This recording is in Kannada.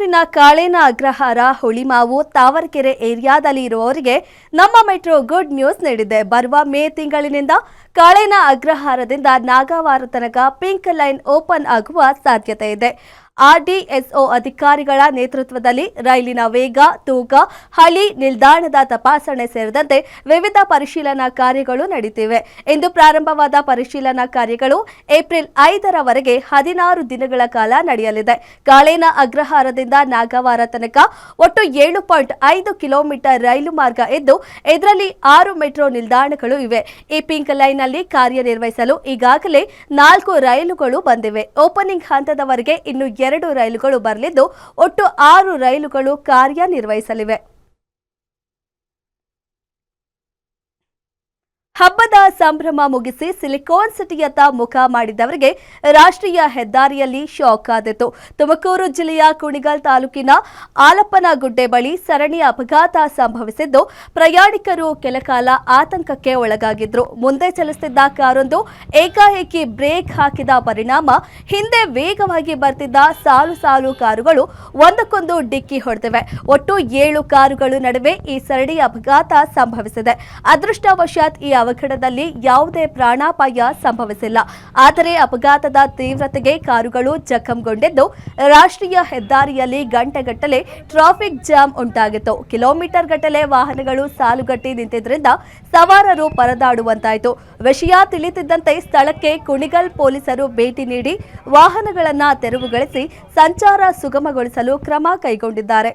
ಬೆಂಗಳೂರಿನ ಕಾಳೇನ ಅಗ್ರಹಾರ ಹುಳಿಮಾವು ತಾವರೆಕೆರೆ ಏರಿಯಾದಲ್ಲಿ ಇರುವವರಿಗೆ ನಮ್ಮ ಮೆಟ್ರೋ ಗುಡ್ ನ್ಯೂಸ್ ನೀಡಿದೆ. ಬರುವ ಮೇ ತಿಂಗಳಿನಿಂದ ಕಾಳೇನ ಅಗ್ರಹಾರದಿಂದ ನಾಗವಾರ ತನಕ ಪಿಂಕ್ ಲೈನ್ ಓಪನ್ ಆಗುವ ಸಾಧ್ಯತೆ ಇದೆ. ಆರ್ಡಿಎಸ್ಒ ಅಧಿಕಾರಿಗಳ ನೇತೃತ್ವದಲ್ಲಿ ರೈಲಿನ ವೇಗ, ತೂಕ, ಹಳಿ, ನಿಲ್ದಾಣದ ತಪಾಸಣೆ ಸೇರಿದಂತೆ ವಿವಿಧ ಪರಿಶೀಲನಾ ಕಾರ್ಯಗಳು ನಡೆಯುತ್ತಿವೆ. ಇಂದು ಪ್ರಾರಂಭವಾದ ಪರಿಶೀಲನಾ ಕಾರ್ಯಗಳು ಏಪ್ರಿಲ್ 5ರವರೆಗೆ 16 ದಿನಗಳ ಕಾಲ ನಡೆಯಲಿದೆ. ಕಾಳೇನ ಅಗ್ರಹಾರದಿಂದ ನಾಗವಾರ ತನಕ ಒಟ್ಟು 7.5 ಕಿಲೋಮೀಟರ್ ರೈಲು ಮಾರ್ಗ ಇದ್ದು, ಇದರಲ್ಲಿ 6 ಮೆಟ್ರೋ ನಿಲ್ದಾಣಗಳು ಇವೆ. ಈ ಪಿಂಕ್ ಲೈನ್ ನಲ್ಲಿ ಕಾರ್ಯನಿರ್ವಹಿಸಲು ಈಗಾಗಲೇ 4 ರೈಲುಗಳು ಬಂದಿವೆ. ಓಪನಿಂಗ್ ಹಂತದವರೆಗೆ ಇನ್ನು 2 ರೈಲುಗಳು ಬರಲಿದ್ದು, ಒಟ್ಟು 6 ರೈಲುಗಳು ಕಾರ್ಯನಿರ್ವಹಿಸಲಿವೆ. ಹಬ್ಬದ ಸಂಭ್ರಮ ಮುಗಿಸಿ ಸಿಲಿಕಾನ್ ಸಿಟಿಯತ್ತ ಮುಖ ಮಾಡಿದವರಿಗೆ ರಾಷ್ಟ್ರೀಯ ಹೆದ್ದಾರಿಯಲ್ಲಿ ಶಾಕ್ ಆದಿತು. ತುಮಕೂರು ಜಿಲ್ಲೆಯ ಕುಣಿಗಲ್ ತಾಲೂಕಿನ ಆಲಪ್ಪನಗುಡ್ಡೆ ಬಳಿ ಸರಣಿ ಅಪಘಾತ ಸಂಭವಿಸಿದ್ದು, ಪ್ರಯಾಣಿಕರು ಕೆಲಕಾಲ ಆತಂಕಕ್ಕೆ ಒಳಗಾಗಿದ್ರು. ಮುಂದೆ ಚಲಿಸುತ್ತಿದ್ದ ಕಾರೊಂದು ಏಕಾಏಕಿ ಬ್ರೇಕ್ ಹಾಕಿದ ಪರಿಣಾಮ ಹಿಂದೆ ವೇಗವಾಗಿ ಬರ್ತಿದ್ದ ಸಾಲು ಸಾಲು ಕಾರುಗಳು ಒಂದಕ್ಕೊಂದು ಡಿಕ್ಕಿ ಹೊಡೆದಿವೆ. ಒಟ್ಟು 7 ಕಾರುಗಳು ನಡುವೆ ಈ ಸರಣಿ ಅಪಘಾತ ಸಂಭವಿಸಿದೆ. ಅದೃಷ್ಟವಶಾತ್ ಈ ಅವಘಡದಲ್ಲಿ ಯಾವುದೇ ಪ್ರಾಣಾಪಾಯ ಸಂಭವಿಸಿಲ್ಲ. ಆದರೆ ಅಪಘಾತದ ತೀವ್ರತೆಗೆ ಕಾರುಗಳು ಜಖಂಗೊಂಡಿದ್ದು, ರಾಷ್ಟ್ರೀಯ ಹೆದ್ದಾರಿಯಲ್ಲಿ ಗಂಟೆಗಟ್ಟಲೆ ಟ್ರಾಫಿಕ್ ಜಾಮ್ ಉಂಟಾಗಿತ್ತು. ಕಿಲೋಮೀಟರ್ ಗಟ್ಟಲೆ ವಾಹನಗಳು ಸಾಲುಗಟ್ಟಿ ನಿಂತಿದ್ದರಿಂದ ಸವಾರರು ಪರದಾಡುವಂತಾಯಿತು. ವಿಷಯ ತಿಳಿದಿದ್ದಂತೆ ಸ್ಥಳಕ್ಕೆ ಕುಣಿಗಲ್ ಪೊಲೀಸರು ಭೇಟಿ ನೀಡಿ ವಾಹನಗಳನ್ನು ತೆರವುಗೊಳಿಸಿ ಸಂಚಾರ ಸುಗಮಗೊಳಿಸಲು ಕ್ರಮ ಕೈಗೊಂಡಿದ್ದಾರೆ.